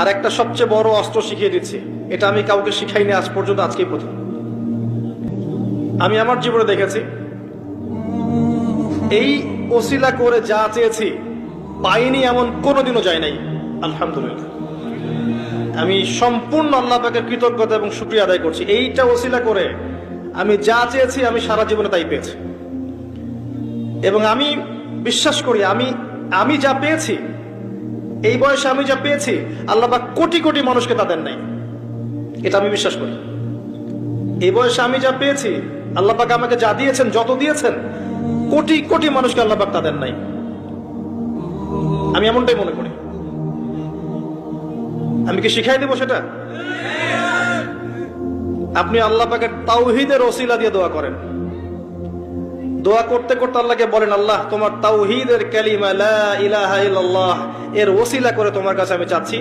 আর একটা সবচেয়ে বড় অস্ত্র শিখিয়ে দিচ্ছি, এটা আমি কাউকে শিখাইনি আজ পর্যন্ত, আজকেই প্রথম। আমি আমার জীবনে দেখেছি এই ওসিলা করে যা চেয়েছি পাইনি এমন কোনোদিনও যায় নাই। আলহামদুলিল্লাহ, আমি সম্পূর্ণ আল্লাহ পাকের কৃতজ্ঞতা এবং শুকরিয়া আদায় করছি। এইটা ওসিলা করে আমি যা চেয়েছি আমি সারা জীবনে তাই পেয়েছি। এবং আমি বিশ্বাস করি আমি যা পেয়েছি, এই বয়সে আমি যা পেয়েছি, আল্লাহ পাক কোটি কোটি মানুষকে তা দেন নাই, এটা আমি বিশ্বাস করি। এই বয়সে আমি যা পেয়েছি, আল্লাহ পাক আমাকে যা দিয়েছেন, যত দিয়েছেন, কোটি কোটি মানুষকে আল্লাহ পাক তা দেন নাই, আমি এমনটাই মনে করি। আমি কি শিখাই দেবো সেটা? আপনি আল্লাহ পাকের তাওহীদের ওসিলা দিয়ে দোয়া করেন। দোয়া করতে করতে আল্লাহকে বলেন, আল্লাহ তোমার তাওহীদের কালিমা লা ইলাহা ইল্লাল্লাহ এর ওসিলা করে তোমার কাছে আমি চাচ্ছি